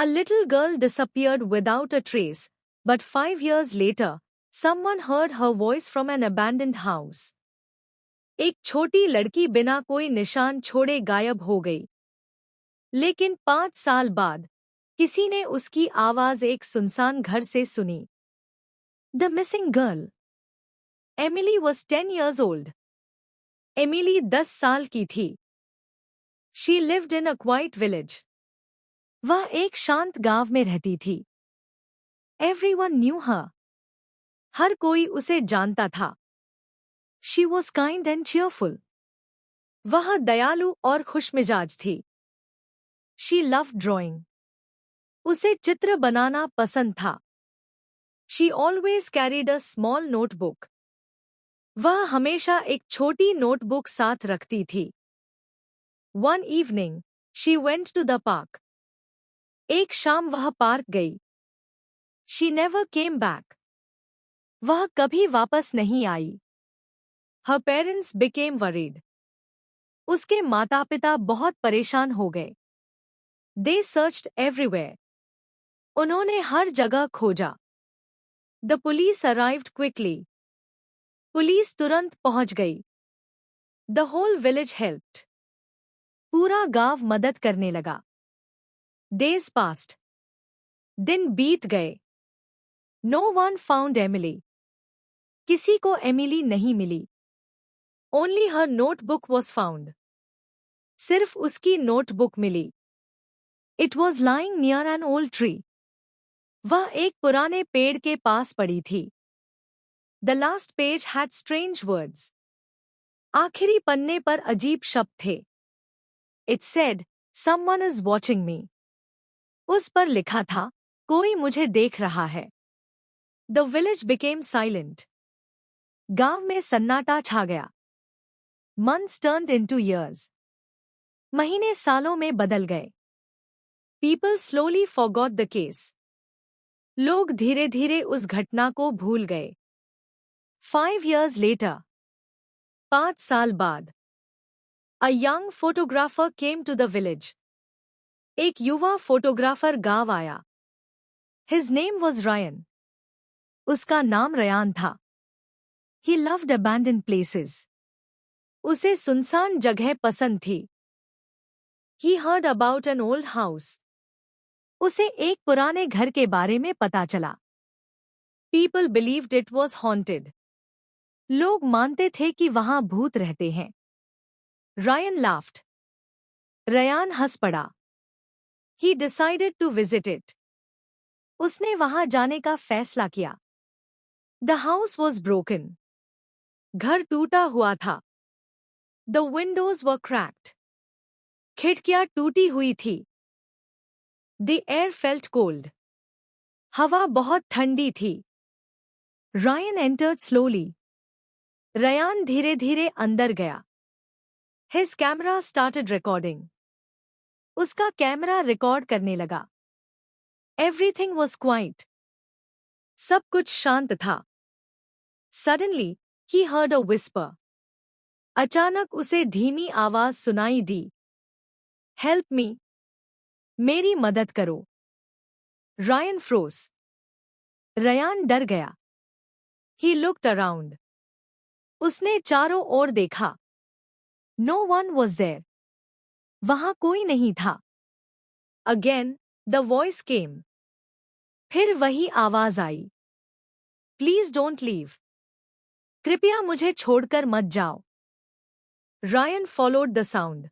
A little girl disappeared without a trace, but 5 years later, someone heard her voice from an abandoned house. एक छोटी लड़की बिना कोई निशान छोड़े गायब हो गई। लेकिन 5 साल बाद किसी ने उसकी आवाज एक सुनसान घर से सुनी। The missing girl. Emily was 10 years old. Emily 10 साल की थी। She lived in a quiet village. वह एक शांत गांव में रहती थी। Everyone knew her. हर कोई उसे जानता था। She was kind and cheerful. वह दयालु और खुशमिजाज थी। She loved drawing. उसे चित्र बनाना पसंद था। She always carried a small notebook. वह हमेशा एक छोटी नोटबुक साथ रखती थी। One evening, she went to the park. एक शाम वह पार्क गई। She never came back. वह कभी वापस नहीं आई। Her parents became worried. उसके माता-पिता बहुत परेशान हो गए। They searched everywhere. उन्होंने हर जगह खोजा। The police arrived quickly. Police तुरंत पहुंच गई। The whole village helped. पूरा गांव मदद करने लगा। Days passed. दिन बीत गए। No one found Emily. किसी को एमिली नहीं मिली। Only her notebook was found. सिर्फ उसकी नोटबुक मिली। It was lying near an old tree. वह एक पुराने पेड़ के पास पड़ी थी। The last page had strange words. आखिरी पन्ने पर अजीब शब्द थे। It said, "Someone is watching me." उस पर लिखा था, कोई मुझे देख रहा है। The village became silent. गांव में सन्नाटा छा गया। Months turned into years. महीने सालों में बदल गए। People slowly forgot the case. लोग धीरे-धीरे उस घटना को भूल गए। 5 years later. 5 साल बाद। A young photographer came to the village. एक युवा फोटोग्राफर गांव आया। His name was Ryan. उसका नाम रयान था। He loved abandoned places. उसे सुनसान जगह पसंद थी। He heard about an old house. उसे एक पुराने घर के बारे में पता चला। People believed it was haunted. लोग मानते थे कि वहां भूत रहते हैं। Ryan laughed. रयान हंस पड़ा। He decided to visit it. उसने वहां जाने का फैसला किया। The house was broken. घर टूटा हुआ था। The windows were cracked. खिड़कियां टूटी हुई थी। The air felt cold. हवा बहुत ठंडी थी। Ryan entered slowly. रयान धीरे-धीरे अंदर गया। His camera started recording. उसका कैमरा रिकॉर्ड करने लगा। Everything was quiet. सब कुछ शांत था। Suddenly, he heard a whisper. अचानक उसे धीमी आवाज सुनाई दी। Help me. मेरी मदद करो। Ryan froze. रयान डर गया। He looked around. उसने चारों ओर देखा। No one was there. वहां कोई नहीं था। Again, the voice came. फिर वही आवाज आई। Please don't leave. कृपया मुझे छोड़कर मत जाओ। Ryan followed the sound.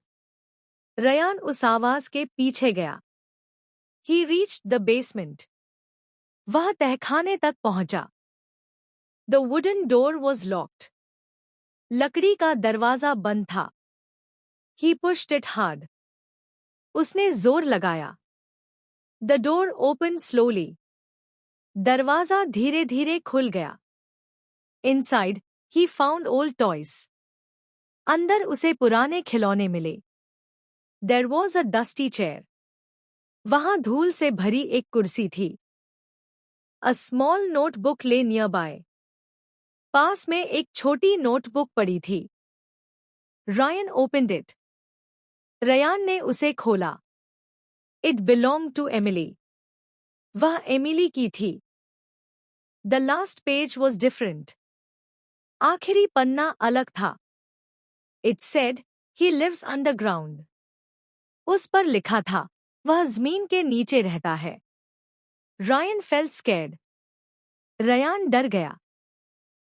Ryan उस आवाज के पीछे गया। He reached the basement. वह तहखाने तक पहुंचा। The wooden door was locked. लकड़ी का दरवाजा बंद था। He pushed it hard. उसने जोर लगाया। The door opened slowly. दरवाजा धीरे-धीरे खुल गया। Inside, he found old toys. अंदर उसे पुराने खिलौने मिले। There was a dusty chair. वहां धूल से भरी एक कुर्सी थी। A small notebook lay nearby. पास में एक छोटी नोटबुक पड़ी थी। Ryan opened it. रयान ने उसे खोला। It belonged to Emily. वह एमिली की थी. The last page was different. आखिरी पन्ना अलग था. It said, he lives underground. उस पर लिखा था, वह ज़मीन के नीचे रहता है. Ryan felt scared. रयान डर गया.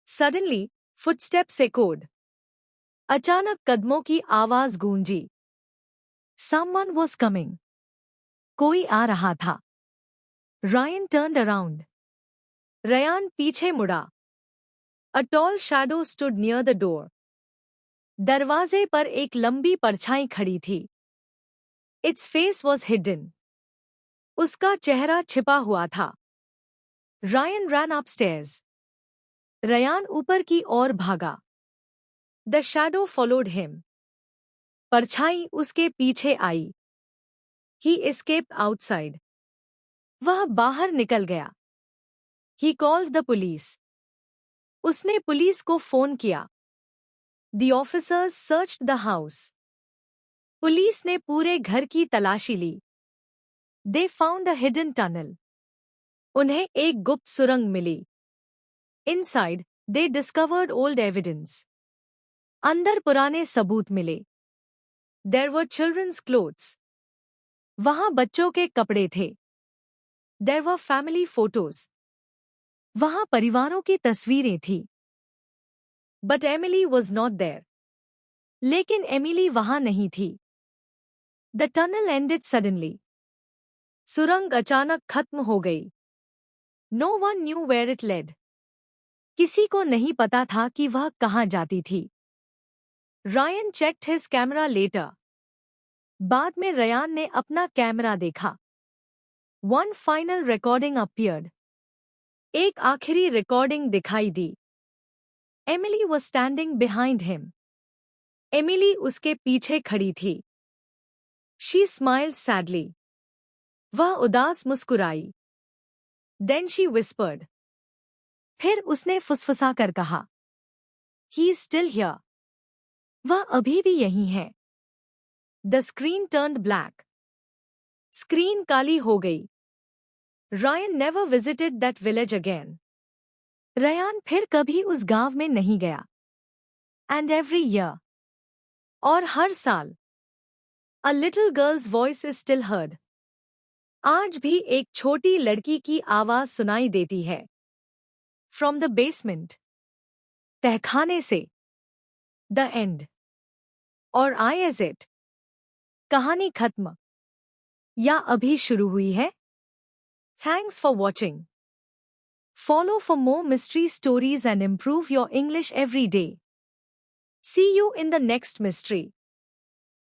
Suddenly, footsteps echoed. अचानक कदमों की आवाज गूंजी. Someone was coming. कोई आ रहा था. Ryan turned around. रयान पीछे मुड़ा. A tall shadow stood near the door. दरवाजे पर एक लंबी परछाई खड़ी थी. Its face was hidden. उसका चेहरा छिपा हुआ था. Ryan ran upstairs. रयान ऊपर की ओर भागा. The shadow followed him. परछाई उसके पीछे आई. He escaped outside. वह बाहर निकल गया. He called the police. उसने पुलिस को फोन किया. The officers searched the house. Police ने पूरे घर की तलाशी ली. They found a hidden tunnel. उन्हें एक गुप्त सुरंग मिली. Inside, they discovered old evidence. अंदर पुराने सबूत मिले. There were children's clothes. वहां बच्चों के कपड़े थे. There were family photos. वहां परिवारों की तस्वीरें थी. But Emily was not there. लेकिन एमिली वहां नहीं थी. The tunnel ended suddenly. सुरंग अचानक खत्म हो गई. No one knew where it led. किसी को नहीं पता था कि वह कहां जाती थी. Ryan checked his camera later. बाद में रयान ने अपना कैमरा देखा. One final recording appeared. एक आखिरी रिकॉर्डिंग दिखाई दी. Emily was standing behind him. Emily उसके पीछे खड़ी थी. She smiled sadly. वह उदास मुस्कुराई. Then she whispered. फिर उसने फुसफुसा कर कहा. He is still here. वह अभी भी यहीं है. The screen turned black. स्क्रीन काली हो गई. Ryan never visited that village again. Ryan फिर कभी उस गांव में नहीं गया. And every year. और हर साल. A little girl's voice is still heard. आज भी एक छोटी लड़की की आवाज सुनाई देती है. From the basement. तहखाने से. The end. और I is it. कहानी खत्म. या अभी शुरू हुई है? Thanks for watching. Follow for more mystery stories and improve your English every day. See you in the next mystery.